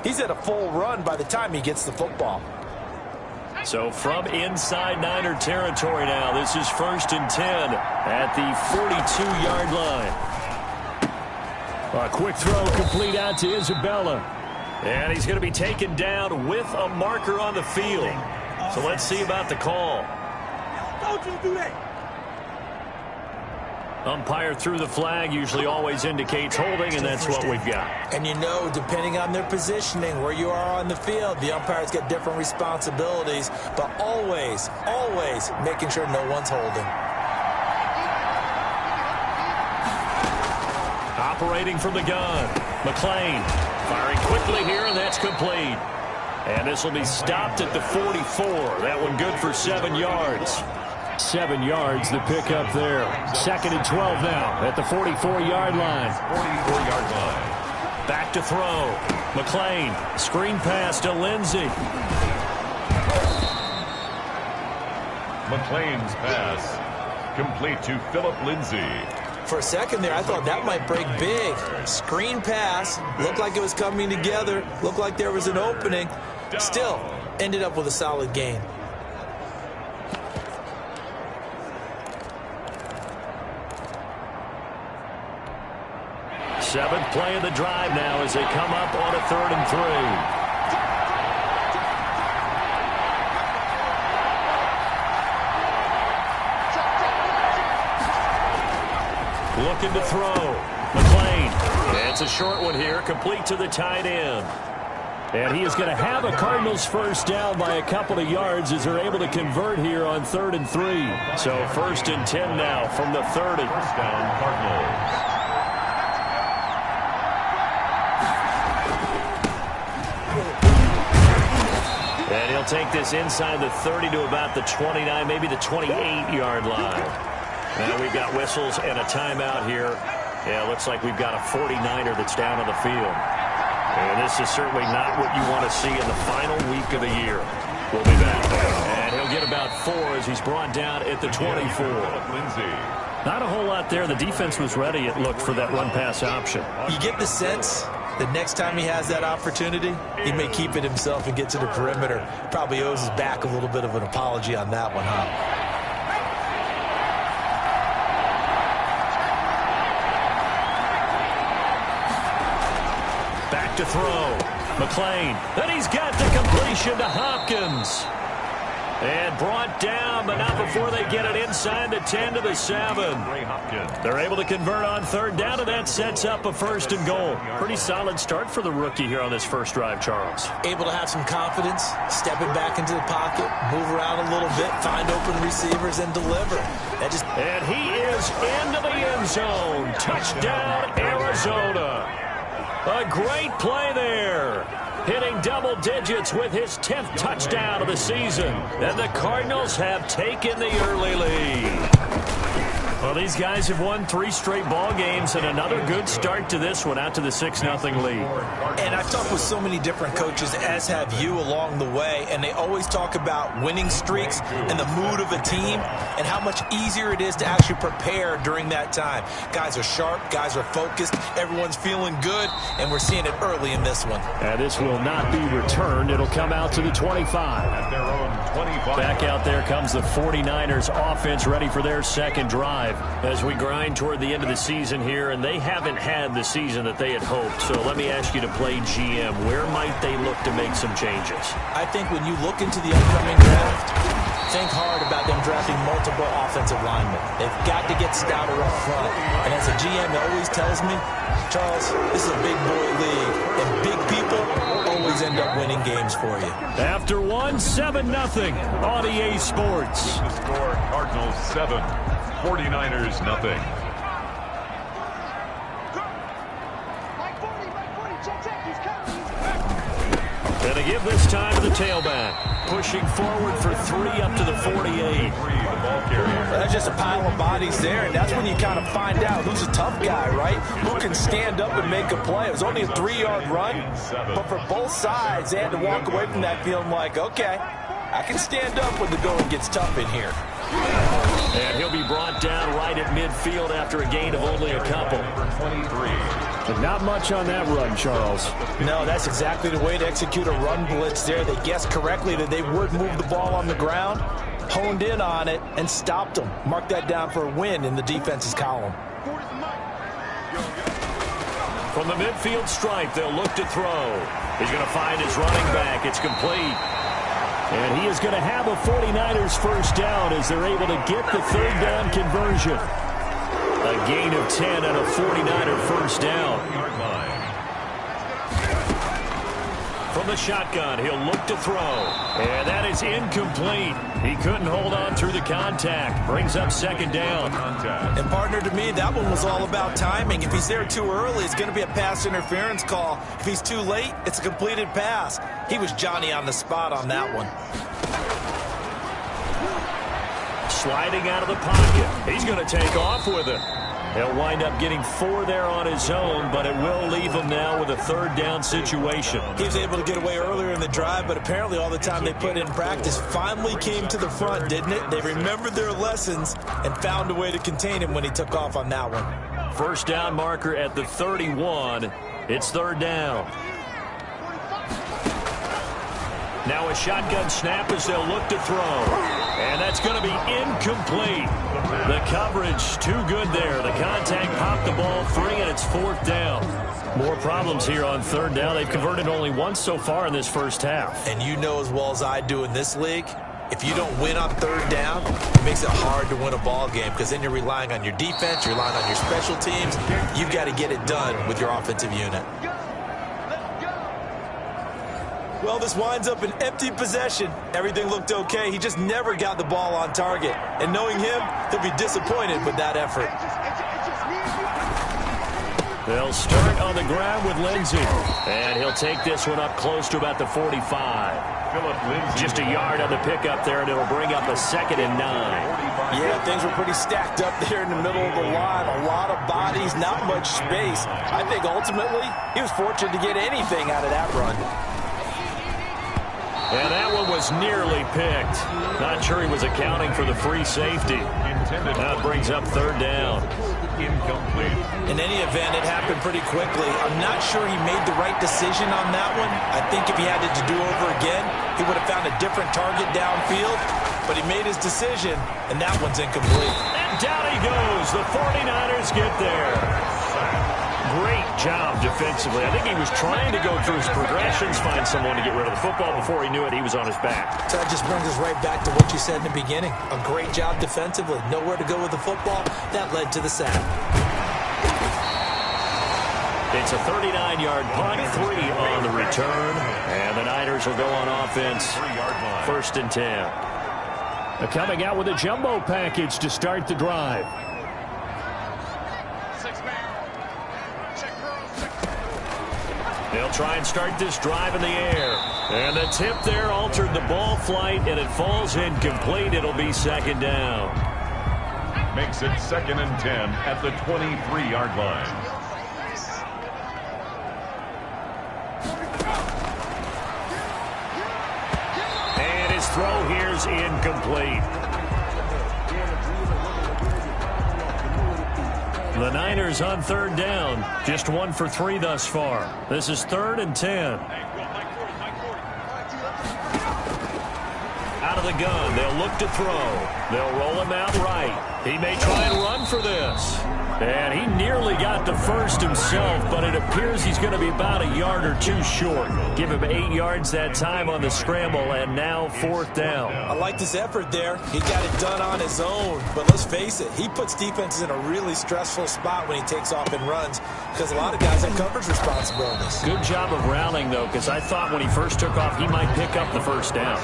He's at a full run by the time he gets the football. So from inside Niner territory now, this is 1st and 10 at the 42-yard line. A quick throw complete out to Isabella. And he's going to be taken down with a marker on the field. So let's see about the call. Don't you do that. Umpire threw the flag, usually always indicates holding, and that's what we've got. And you know, depending on their positioning, where you are on the field, the umpires get different responsibilities, but always, always making sure no one's holding. Operating from the gun, McClain firing quickly here, and that's complete. And this will be stopped at the 44. That one good for 7 yards. 7 yards, the pickup there. 2nd and 12 now at the 44-yard line. 44-yard line. Back to throw. McClain, screen pass to Lindsey. McClain's pass complete to Philip Lindsey. For a second there, I thought that might break big. Screen pass, looked like it was coming together, looked like there was an opening. Still, ended up with a solid gain. Seventh play of the drive now as they come up on a 3rd and 3. Looking to throw. McClain. It's a short one here, complete to the tight end. And he is going to have a Cardinals first down by a couple of yards as they're able to convert here on 3rd and 3. So 1st and 10 now from the 30. First down, Cardinals. And he'll take this inside the 30 to about the 29, maybe the 28-yard line. Now we've got whistles and a timeout here. Yeah, looks like we've got a 49er that's down on the field. And this is certainly not what you want to see in the final week of the year. We'll be back. And he'll get about 4 as he's brought down at the 24. Not a whole lot there. The defense was ready, it looked, for that run-pass option. You get the sense that next time he has that opportunity, he may keep it himself and get to the perimeter. Probably owes his back a little bit of an apology on that one, huh? Back to throw. McClain. Then he's got the completion to Hopkins. And brought down, but not before they get it inside the 10 to the 7. They're able to convert on 3rd down, and that sets up a 1st and goal. Pretty solid start for the rookie here on this first drive, Charles. Able to have some confidence, stepping back into the pocket, move around a little bit, find open receivers, and deliver. And he is into the end zone. Touchdown, Arizona. A great play there. Hitting double digits with his 10th touchdown of the season. And the Cardinals have taken the early lead. Well, these guys have won 3 straight ball games and another good start to this one out to the 6-0 lead. And I've talked with so many different coaches, as have you, along the way, and they always talk about winning streaks and the mood of a team and how much easier it is to actually prepare during that time. Guys are sharp, guys are focused, everyone's feeling good, and we're seeing it early in this one. And this will not be returned. It'll come out to the 25. At their own 25. Back out there comes the 49ers offense, ready for their second drive as we grind toward the end of the season here, and they haven't had the season that they had hoped. So let me ask you to play GM. Where might they look to make some changes? I think when you look into the upcoming draft, think hard about them drafting multiple offensive linemen. They've got to get stouter up front. And as a GM that always tells me, Charles, this is a big boy league, and big people always end up winning games for you. After one, 7-0 on EA Sports. The score, Cardinals 7, 49ers nothing. And they give this time to the tailback. Pushing forward for 3 up to the 48. That's just a pile of bodies there, and that's when you kind of find out who's a tough guy, right? Who can stand up and make a play. It was only a 3-yard run, but for both sides, they had to walk away from that feeling like, okay, I can stand up when the going gets tough in here. And he'll be brought down right at midfield after a gain of only a couple. But not much on that run, Charles. No, that's exactly the way to execute a run blitz there. They guessed correctly that they would move the ball on the ground, honed in on it, and stopped them. Mark that down for a win in the defense's column. From the midfield stripe, they'll look to throw. He's going to find his running back. It's complete. And he is going to have a 49ers first down as they're able to get the third down conversion. A gain of 10 and a 49er first down. From the shotgun, he'll look to throw. And that is incomplete. He couldn't hold on through the contact. Brings up second down. And partner, to me, that one was all about timing. If he's there too early, it's going to be a pass interference call. If he's too late, it's a completed pass. He was Johnny on the spot on that one. Sliding out of the pocket. He's going to take off with it. He'll wind up getting 4 there on his own, but it will leave him now with a third down situation. He was able to get away earlier in the drive, but apparently all the time they put in practice finally came to the front, didn't it? They remembered their lessons and found a way to contain him when he took off on that one. First down marker at the 31. It's third down. Now a shotgun snap as they'll look to throw. And that's going to be incomplete. The coverage too good there. The contact popped the ball free, and it's fourth down. More problems here on third down. They've converted only once so far in this first half. And you know as well as I do in this league, if you don't win on third down, it makes it hard to win a ball game because then you're relying on your defense, you're relying on your special teams. You've got to get it done with your offensive unit. Well, this winds up an empty possession. Everything looked okay. He just never got the ball on target. And knowing him, he'll be disappointed with that effort. They'll start on the ground with Lindsey. And he'll take this one up close to about the 45. Just a yard on the pickup there, and it'll bring up a 2nd and 9. Yeah, things were pretty stacked up there in the middle of the line. A lot of bodies, not much space. I think ultimately he was fortunate to get anything out of that run. And that one was nearly picked. Not sure he was accounting for the free safety. That brings up third down. Incomplete. In any event, it happened pretty quickly. I'm not sure he made the right decision on that one. I think if he had it to do over again, he would have found a different target downfield. But he made his decision, and that one's incomplete. And down he goes. The 49ers get there. Great job defensively. I think he was trying to go through his progressions, find someone to get rid of the football. Before he knew it, he was on his back. So that just brings us right back to what you said in the beginning. A great job defensively. Nowhere to go with the football. That led to the sack. It's a 39-yard punt, 3 on the return. And the Niners will go on offense. 1st and 10. They're coming out with a jumbo package to start the drive. They'll try and start this drive in the air. And the tip there altered the ball flight, and it falls incomplete. It'll be 2nd down. Makes it 2nd and 10 at the 23-yard line. And his throw here's incomplete. The Niners on third down. Just 1 for 3 thus far. This is 3rd and 10. Out of the gun. They'll look to throw. They'll roll him out right. He may try and run for this. And he nearly got the first himself, but it appears he's going to be about a yard or 2 short. Give him 8 yards that time on the scramble, and now 4th down. I like this effort there. He got it done on his own, but let's face it, he puts defenses in a really stressful spot when he takes off and runs because a lot of guys have coverage responsibilities. Good job of rallying, though, because I thought when he first took off, he might pick up the first down.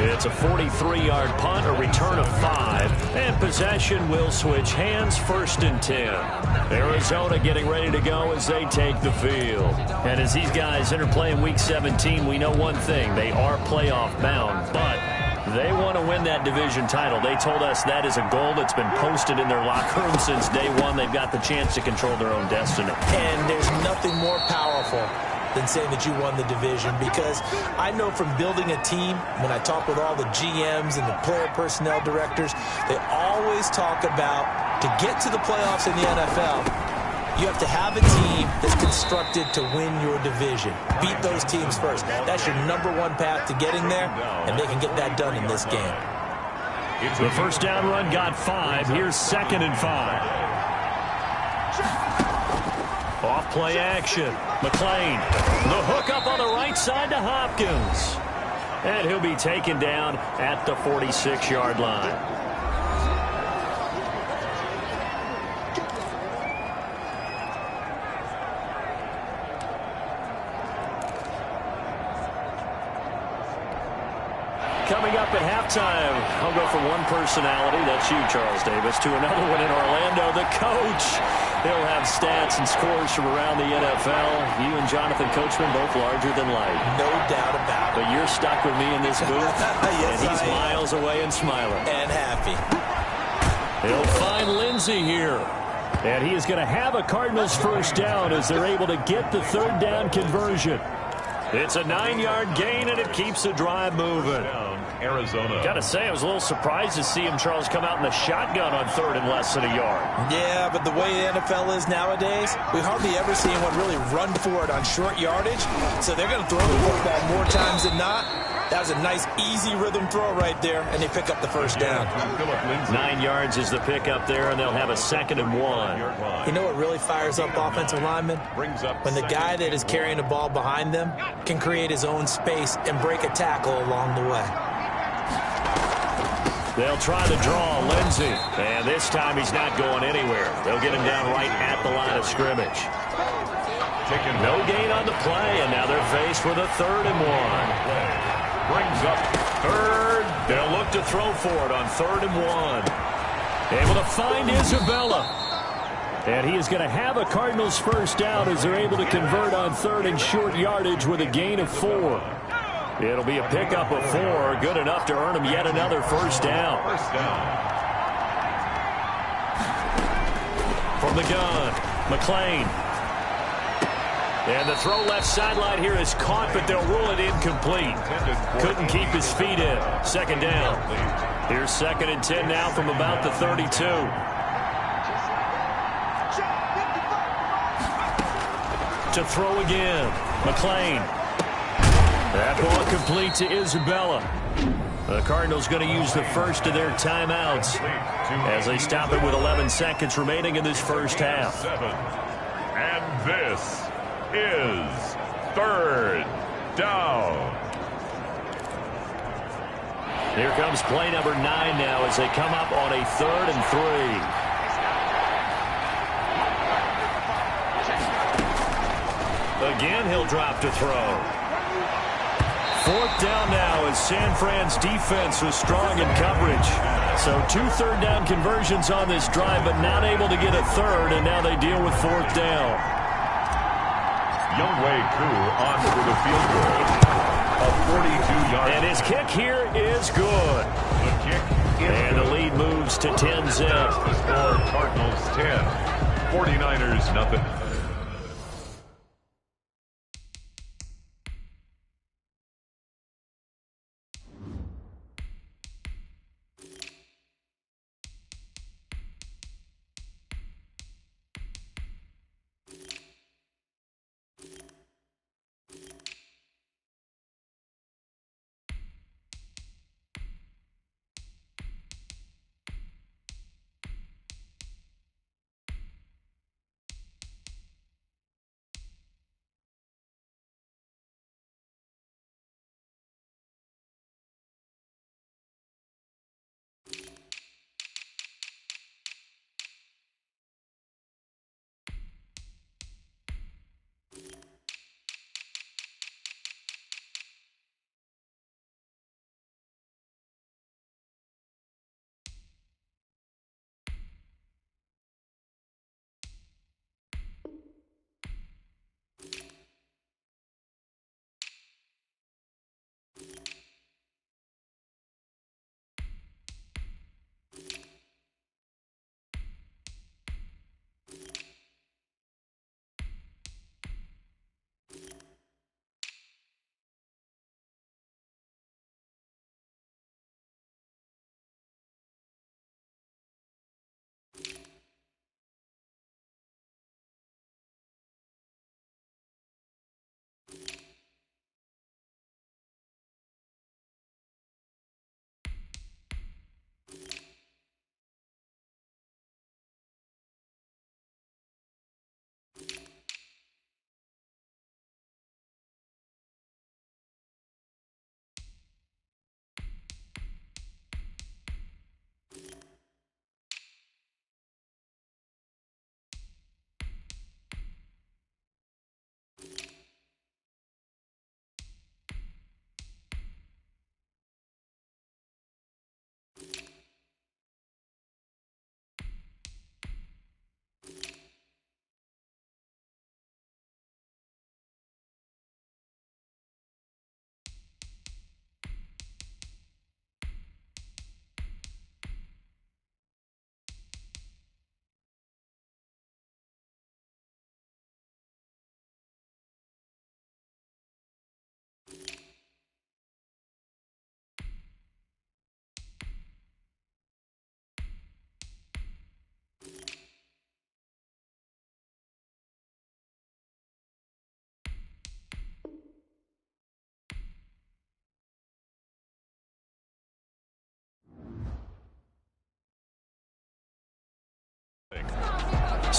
It's a 43-yard punt, a return of 5, and possession will switch hands, 1st and 10. Arizona getting ready to go as they take the field. And as these guys interplay in Week 17, we know one thing. They are playoff bound, but they want to win that division title. They told us that is a goal that's been posted in their locker room since day one. They've got the chance to control their own destiny. And there's nothing more powerful than saying that you won the division, because I know from building a team, when I talk with all the GMs and the player personnel directors, they always talk about, to get to the playoffs in the NFL, you have to have a team that's constructed to win your division. Beat those teams first. That's your #1 path to getting there, and they can get that done in this game. The first down run got 5. Here's 2nd and 5. Off play action. McLean. The hook up on the right side to Hopkins. And he'll be taken down at the 46-yard line. Coming up at halftime, I'll go from one personality, that's you, Charles Davis, to another one in Orlando, the coach. He'll have stats and scores from around the NFL. You and Jonathan Coachman both larger than life. No doubt about it. But you're stuck with me in this booth, yes, and he's miles away and smiling. And happy. He'll find Lindsey here. And he is going to have a Cardinals first down as they're able to get the 3rd down conversion. It's a 9-yard gain, and it keeps the drive moving. Arizona. Got to say, I was a little surprised to see him, Charles, come out in the shotgun on 3rd and less than a yard. Yeah, but the way the NFL is nowadays, we hardly ever see anyone really run for it on short yardage. So they're going to throw the football more times than not. That was a nice, easy rhythm throw right there, and they pick up the first down. 9 yards is the pickup there, and they'll have a 2nd and 1. You know what really fires up offensive linemen? When the guy that is carrying the ball behind them can create his own space and break a tackle along the way. They'll try to draw Lindsey, and this time he's not going anywhere. They'll get him down right at the line of scrimmage. No gain on the play, and now they're faced with a 3rd and 1. Brings up 3rd. They'll look to throw for it on 3rd and 1. Able to find Isabella. And he is going to have a Cardinals first down as they're able to convert on 3rd and short yardage with a gain of 4. It'll be a pickup of 4, good enough to earn him yet another first down. From the gun, McLean. And the throw left sideline here is caught, but they'll rule it incomplete. Couldn't keep his feet in. 2nd down. Here's 2nd and 10 now from about the 32. To throw again, McLean. That ball complete to Isabella. The Cardinals going to use the first of their timeouts as they stop it with 11 seconds remaining in this first half. And this is 3rd down. Here comes play number 9 now as they come up on a 3rd and 3. Again, he'll drop to throw. 4th down now as San Fran's defense was strong in coverage. So 2 3rd down conversions on this drive, but not able to get a 3rd, and now they deal with 4th down. Youngwei Koo on for the field goal. A 42-yard. And his kick here is good. The kick is and good. The lead moves to 10-zip. The score, Cardinals 10, 49ers nothing.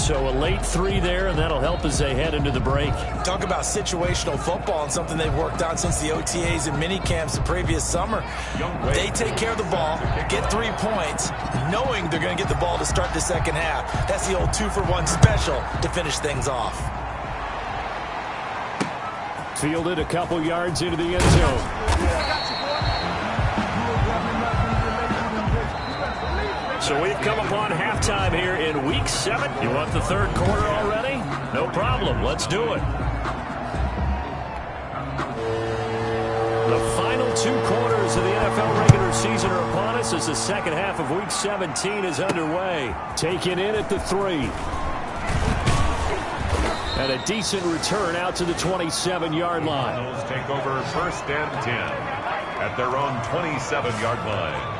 So a late 3 there, and that'll help as they head into the break. Talk about situational football and something they've worked on since the OTAs and mini camps the previous summer. They take care of the ball, get 3 points, knowing they're going to get the ball to start the second half. That's the old 2-for-1 special to finish things off. Fielded a couple yards into the end zone. So we've come upon halftime here in Week 7. You want the third quarter already? No problem. Let's do it. The final 2 quarters of the NFL regular season are upon us as the second half of Week 17 is underway. Taken in at the 3. And a decent return out to the 27-yard line. Those take over 1st and 10 at their own 27-yard line.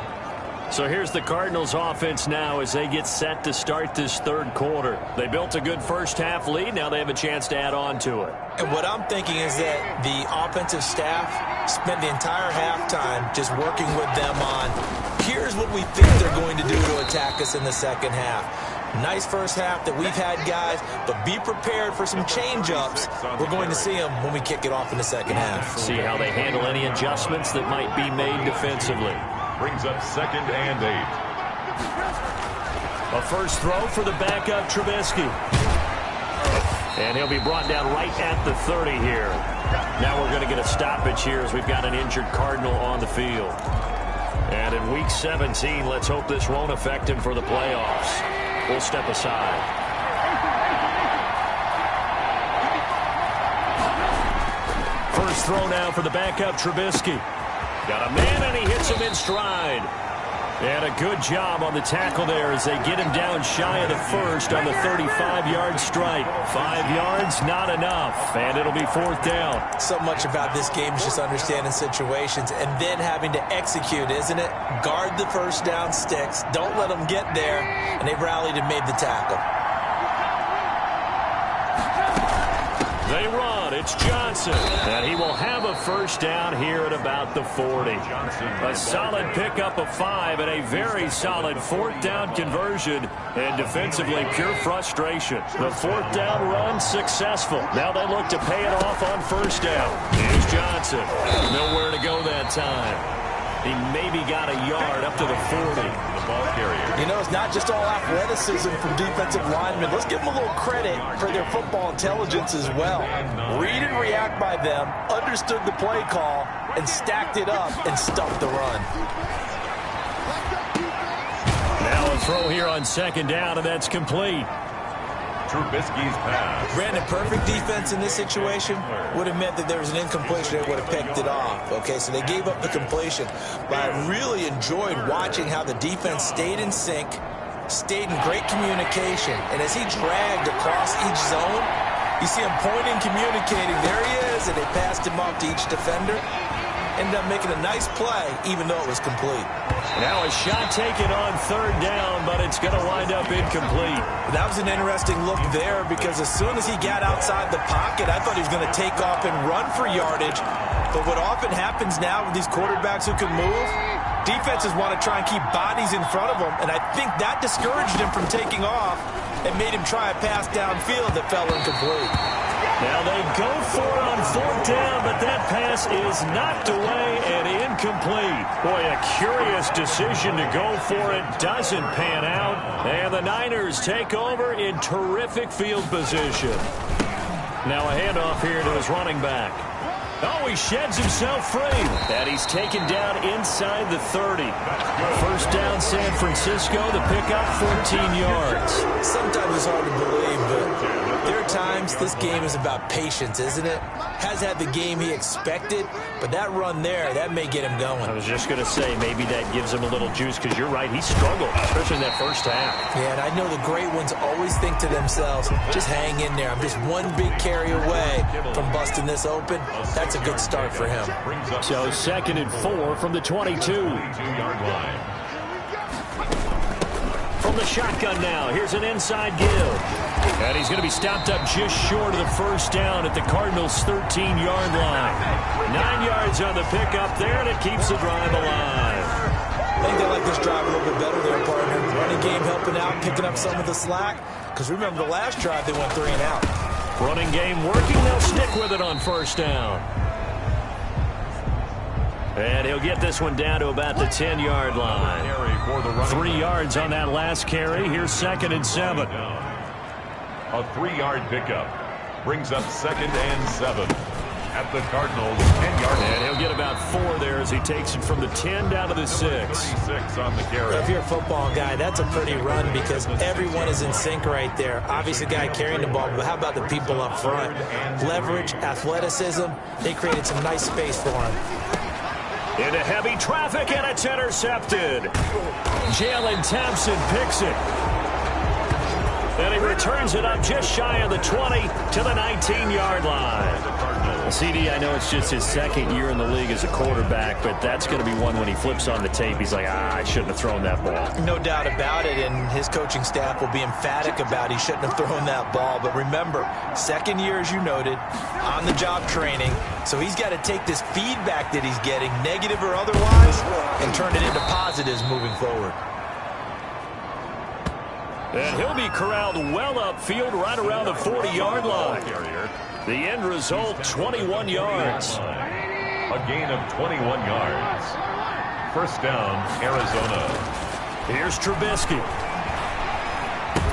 So here's the Cardinals offense now as they get set to start this third quarter. They built a good first half lead. Now they have a chance to add on to it. And what I'm thinking is that the offensive staff spent the entire halftime just working with them on, here's what we think they're going to do to attack us in the second half. Nice first half that we've had, guys, but be prepared for some change-ups. We're going to see them when we kick it off in the second half. See how they handle any adjustments that might be made defensively. Brings up 2nd and 8. A first throw for the backup Trubisky. And he'll be brought down right at the 30 here. Now we're going to get a stoppage here as we've got an injured Cardinal on the field. And in Week 17, let's hope this won't affect him for the playoffs. We'll step aside. First throw now for the backup Trubisky. Got a man, and he hits him in stride. And a good job on the tackle there as they get him down shy of the first on the 35-yard strike. 5 yards, not enough, and it'll be 4th down. So much about this game is just understanding situations and then having to execute, isn't it? Guard the first down sticks. Don't let them get there, and they rallied and made the tackle. They run. It's Johnson. And he will have a first down here at about the 40. A solid pickup of 5 and a very solid 4th down conversion. And defensively, pure frustration. The 4th down run successful. Now they look to pay it off on first down. Here's Johnson. Nowhere to go that time. He maybe got a yard up to the 40. The ball carrier. You know, it's not just all athleticism from defensive linemen. Let's give them a little credit for their football intelligence as well. Read and react by them, understood the play call, and stacked it up and stuffed the run. Now a throw here on 2nd down, and that's complete. Trubisky's pass. Brandon, perfect defense in this situation would have meant that there was an incompletion. They would have picked it off. Okay, so they gave up the completion. But I really enjoyed watching how the defense stayed in sync, stayed in great communication. And as he dragged across each zone, you see him pointing, communicating. There he is, and they passed him off to each defender. Ended up making a nice play, even though it was complete. Now a shot taken on 3rd down, but it's going to wind up incomplete. That was an interesting look there because as soon as he got outside the pocket, I thought he was going to take off and run for yardage. But what often happens now with these quarterbacks who can move, defenses want to try and keep bodies in front of them, and I think that discouraged him from taking off and made him try a pass downfield that fell incomplete. Now they go for it on 4th down, but that pass is knocked away and incomplete. Boy, a curious decision to go for it. Doesn't pan out. And the Niners take over in terrific field position. Now a handoff here to his running back. Oh, he sheds himself free. And he's taken down inside the 30. First down, San Francisco. The pickup, 14 yards. Sometimes it's hard to believe, but there are times this game is about patience, isn't it? Has had the game he expected, but that run there, that may get him going. I was just going to say, maybe that gives him a little juice, because you're right, he struggled, especially in that first half. Yeah, and I know the great ones always think to themselves, just hang in there. I'm just one big carry away from busting this open. That's a good start for him. So 2nd and 4 from the 22. 22-yard line. From the shotgun now, here's an inside give. And he's going to be stopped up just short of the first down at the Cardinals' 13-yard line. 9 yards on the pickup there, and it keeps the drive alive. I think they like this drive a little bit better there, partner. Running game helping out, picking up some of the slack. because remember the last drive they went 3 and out. Running game working. They'll stick with it on first down. And he'll get this one down to about the 10-yard line. 3 yards on that last carry. Here's 2nd and 7. A 3-yard pickup brings up 2nd and 7 at the Cardinals' 10-yard line. And he'll get about 4 there as he takes it from the 10 down to the 6. 36 on the carry. If you're a football guy, that's a pretty run because everyone is in sync right there. Obviously, the guy carrying the ball, but how about the people up front? Leverage, athleticism, they created some nice space for him. Into heavy traffic, and it's intercepted. Jalen Thompson picks it. And he returns it up just shy of the 20 to the 19-yard line. CD, I know it's just his 2nd year in the league as a quarterback, but that's going to be one when he flips on the tape. He's like, I shouldn't have thrown that ball. No doubt about it, and his coaching staff will be emphatic about he shouldn't have thrown that ball. But remember, 2nd year, as you noted, on-the-job training, so he's got to take this feedback that he's getting, negative or otherwise, and turn it into positives moving forward. And he'll be corralled well upfield right around the 40-yard line. The end result, 21 yards. A gain of 21 yards. First down, Arizona. Here's Trubisky.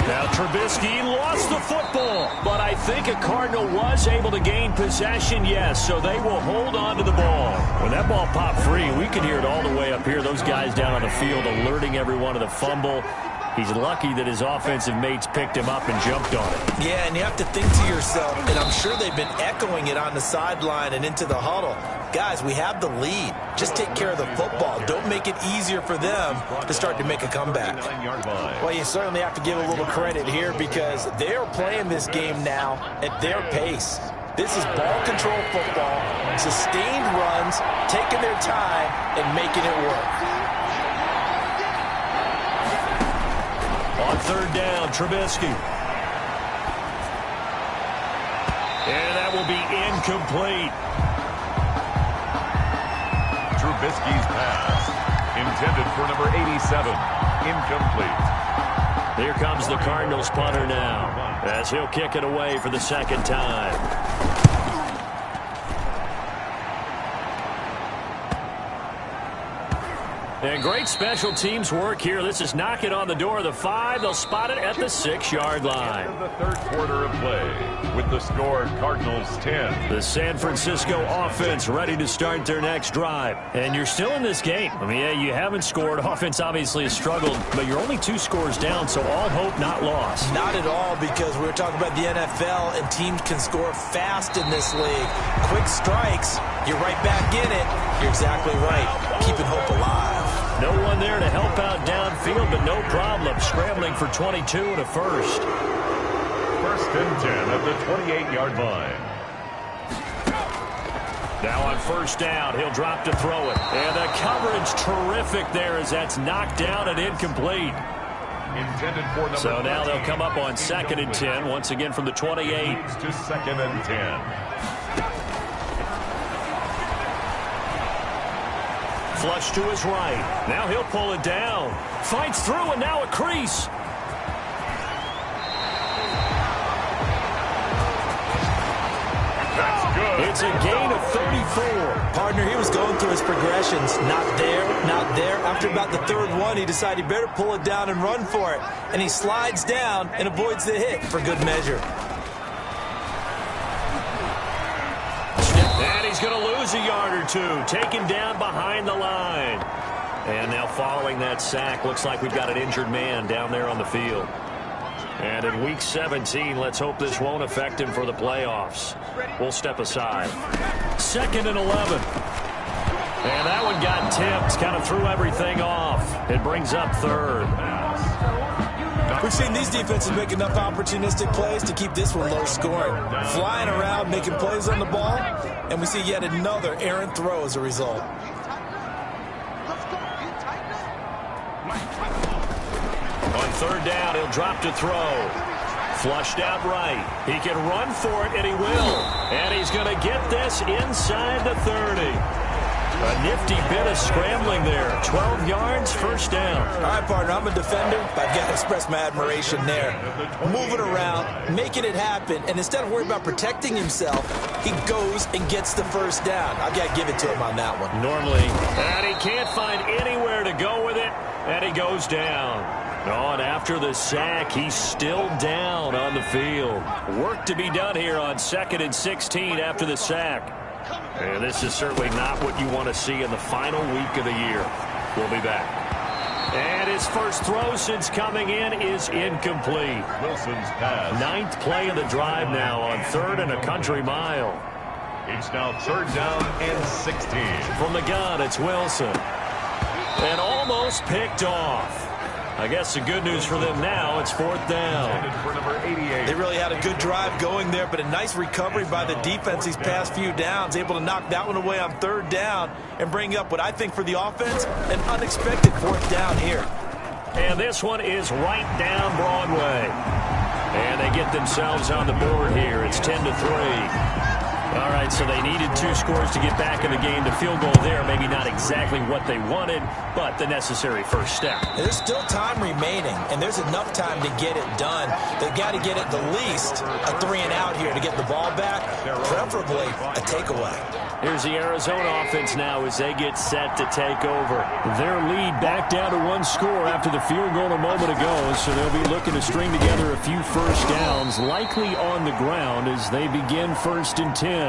Now Trubisky lost the football, but I think a Cardinal was able to gain possession, yes, so they will hold on to the ball. When that ball popped free, we could hear it all the way up here. Those guys down on the field alerting everyone of the fumble. He's lucky that his offensive mates picked him up and jumped on it. Yeah, and you have to think to yourself, and I'm sure they've been echoing it on the sideline and into the huddle. Guys, we have the lead. Just take care of the football. Don't make it easier for them to start to make a comeback. Well, you certainly have to give a little credit here because they're playing this game now at their pace. This is ball control football, sustained runs, taking their time, and making it work. On 3rd down, Trubisky. And that will be incomplete. Trubisky's pass, intended for number 87, incomplete. Here comes the Cardinals punter now, as he'll kick it away for the 2nd time. And great special teams work here. This is knocking on the door of the 5. They'll spot it at the 6-yard line. The 3rd quarter of play with the score Cardinals 10. The San Francisco offense ready to start their next drive. And you're still in this game. I mean, yeah, you haven't scored. Offense obviously has struggled, but you're only 2 scores down, so all hope not lost. Not at all, because we were talking about the NFL, and teams can score fast in this league. Quick strikes, you're right back in it. You're exactly right. Keeping hope alive. No one there to help out downfield, but no problem. Scrambling for 22 and a first. 1st and 10 at the 28-yard line. Now on 1st down, he'll drop to throw it. And the coverage terrific there as that's knocked down and incomplete. Intended for number so now they'll come up on 2nd and 10, once again from the 28. To 2nd and 10. Flush to his right. Now he'll pull it down. Fights through, and now a crease. That's good. It's a gain of 34. Partner, he was going through his progressions. Not there, not there. After about the 3rd one, he decided he better pull it down and run for it. And he slides down and avoids the hit for good measure. He's going to lose a yard or 2, taken down behind the line. And now following that sack, looks like we've got an injured man down there on the field. And in Week 17, let's hope this won't affect him for the playoffs. We'll step aside. 2nd and 11. And that one got tipped, kind of threw everything off. It brings up 3rd. We've seen these defenses make enough opportunistic plays to keep this one low scoring. Flying around, making plays on the ball, and we see yet another errant throw as a result. On 3rd down, he'll drop to throw. Flushed out right. He can run for it, and he will. And he's going to get this inside the 30. A nifty bit of scrambling there. 12 yards, first down. All right, partner, I'm a defender, but I've got to express my admiration there. Moving around, making it happen, and instead of worrying about protecting himself, he goes and gets the first down. I've got to give it to him on that one. Normally, and he can't find anywhere to go with it, and he goes down. Oh, and after the sack, he's still down on the field. Work to be done here on 2nd and 16 after the sack. And this is certainly not what you want to see in the final week of the year. We'll be back. And his first throw since coming in is incomplete. Wilson's pass. 9th play of the drive now on 3rd and a country mile. It's now 3rd down and 16. From the gun, it's Wilson. And almost picked off. I guess the good news for them now, it's 4th down. For number 88. They really had a good drive going there, but a nice recovery by the defense these past few downs, able to knock that one away on 3rd down and bring up what I think for the offense, an unexpected 4th down here. And this one is right down Broadway. And they get themselves on the board here. It's 10-3. All right, so they needed 2 scores to get back in the game. The field goal there, maybe not exactly what they wanted, but the necessary first step. There's still time remaining, and there's enough time to get it done. They've got to get at the least a 3-and-out here to get the ball back, preferably a takeaway. Here's the Arizona offense now as they get set to take over. Their lead back down to 1 score after the field goal a moment ago, so they'll be looking to string together a few first downs, likely on the ground as they begin 1st and 10.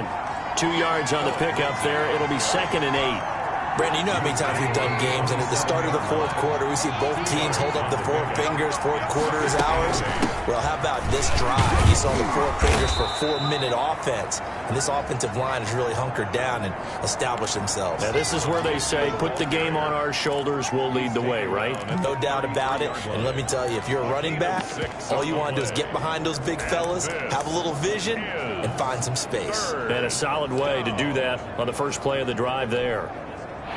2 yards on the pickup there. It'll be 2nd and 8. Brandon, you know how many times we've done games, and at the start of the 4th quarter, we see both teams hold up the 4 fingers, 4th quarter is ours. Well, how about this drive? You saw the 4 fingers for 4-minute offense, and this offensive line has really hunkered down and established themselves. Now, this is where they say, put the game on our shoulders, we'll lead the way, right? No doubt about it, and let me tell you, if you're a running back, all you want to do is get behind those big fellas, have a little vision, and find some space. And a solid way to do that on the first play of the drive there.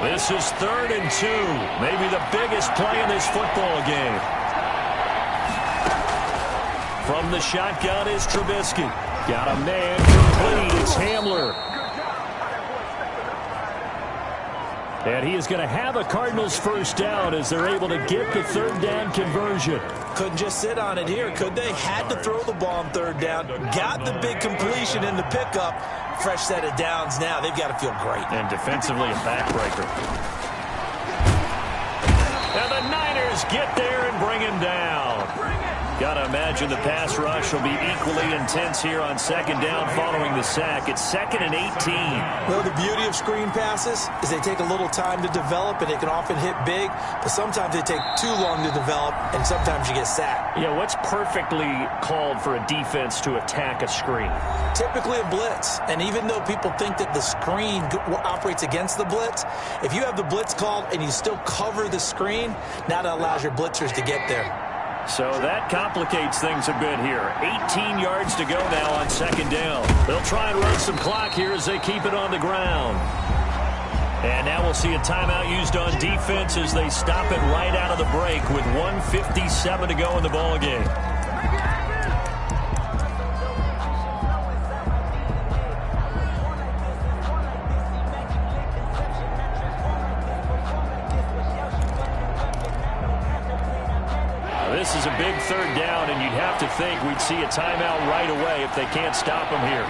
This is 3rd and 2, maybe the biggest play in this football game. From the shotgun is Trubisky. Got a man complete. It's Hamler. And he is going to have a Cardinals first down as they're able to get the 3rd down conversion. Couldn't just sit on it here, could they? Had to throw the ball on 3rd down. Got the big completion in the pickup. Fresh set of downs now. They've got to feel great. And defensively a backbreaker. And the Niners get there and bring him down. Got to imagine the pass rush will be equally intense here on 2nd down following the sack. It's 2nd and 18. Well, the beauty of screen passes is they take a little time to develop, and they can often hit big, but sometimes they take too long to develop, and sometimes you get sacked. Yeah, what's perfectly called for a defense to attack a screen? Typically a blitz, and even though people think that the screen operates against the blitz, if you have the blitz called and you still cover the screen, now that allows your blitzers to get there. So that complicates things a bit here. 18 yards to go now on 2nd down. They'll try and run some clock here as they keep it on the ground. And now we'll see a timeout used on defense as they stop it right out of the break with 1:57 to go in the ballgame. This is a big 3rd down, and you'd have to think we'd see a timeout right away if they can't stop him here.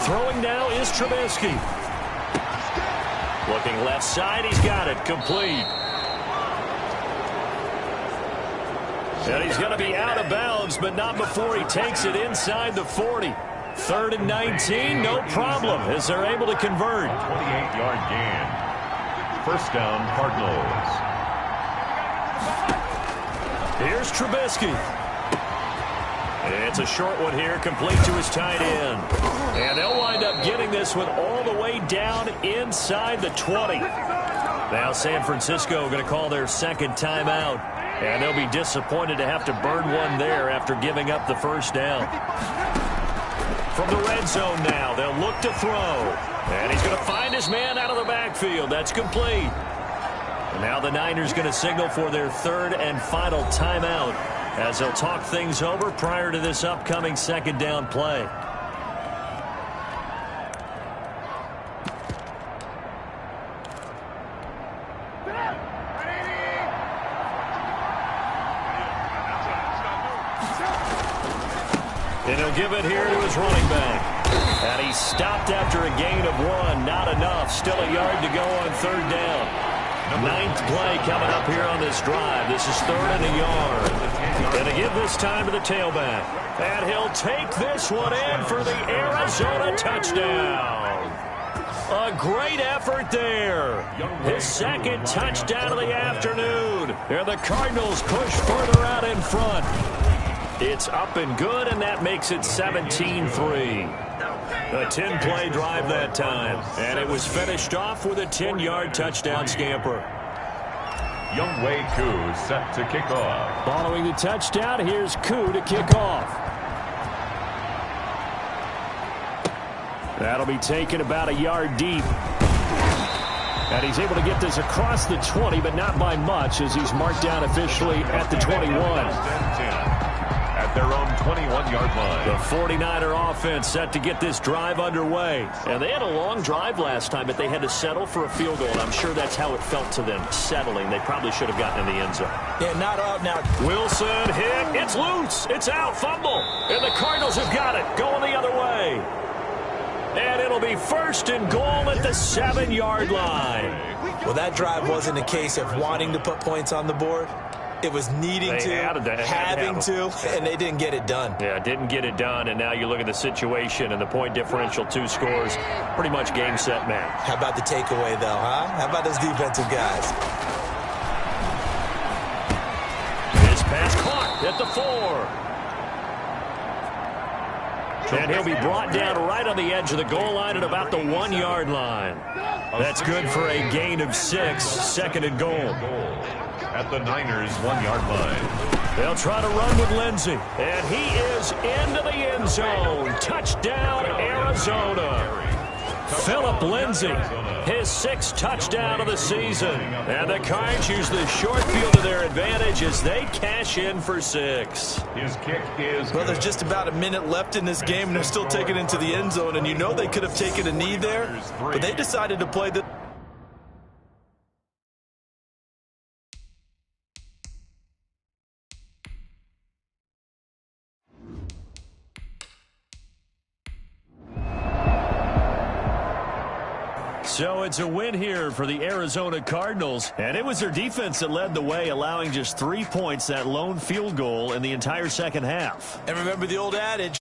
Throwing now is Trubisky. Looking left side, he's got it, complete. And he's going to be out of bounds, but not before he takes it inside the 40. 3rd and 19, no problem, as they're able to convert. 28-yard gain. First down, Cardinals. Here's Trubisky. It's a short one here, complete to his tight end. And they'll wind up getting this one all the way down inside the 20. Now San Francisco going to call their 2nd timeout. And they'll be disappointed to have to burn one there after giving up the first down. From the red zone now, they'll look to throw. And he's going to find his man out of the backfield. That's complete. And now the Niners going to signal for their 3rd and final timeout. as they'll talk things over prior to this upcoming second down play. And he'll give it here to his running back. And he stopped after a gain of 1. Not enough. Still a yard to go on third down. Ninth play coming up here on this drive. This is 3rd and a yard. And to give this time to the tailback. And he'll take this one in for the Arizona touchdown. A great effort there. His second touchdown of the afternoon. And the Cardinals push further out in front. It's up and good, and that makes it 17-3. A 10-play drive that time, and it was finished off with a 10-yard touchdown scamper. Younghoe Koo set to kick off. Following the touchdown, here's Koo to kick off. That'll be taken about a yard deep. And he's able to get this across the 20, but not by much, as he's marked down officially at the 21. At their own 21-yard line. The 49er offense set to get this drive underway. And they had a long drive last time, but they had to settle for a field goal. And I'm sure that's how it felt to them, settling. They probably should have gotten in the end zone. Yeah, not out now. Wilson hit. It's loose. It's out. Fumble. And the Cardinals have got it. Going the other way. And it'll be 1st and goal at the 7-yard line. Well, that drive wasn't a case of wanting to put points on the board. It was needing having to, and they didn't get it done. Yeah, didn't get it done, and now you look at the situation and the point differential, 2 scores, pretty much game, set, match. How about the takeaway, though, huh? How about those defensive guys? This pass caught at the 4. And he'll be brought down right on the edge of the goal line at about the 1-yard line. That's good for a gain of 6, 2nd and goal. At the Niners' 1-yard line. They'll try to run with Lindsey. And he is into the end zone. Touchdown, Arizona. Phillip Lindsay, his 6th touchdown of the season. And the Cards use the short field to their advantage as they cash in for 6. His kick is well, there's just about a minute left in this game, and they're still taking it into the end zone. And you know they could have taken a knee there, but they decided to play the... So it's a win here for the Arizona Cardinals, and it was their defense that led the way, allowing just 3 points, that lone field goal in the entire second half. And remember the old adage,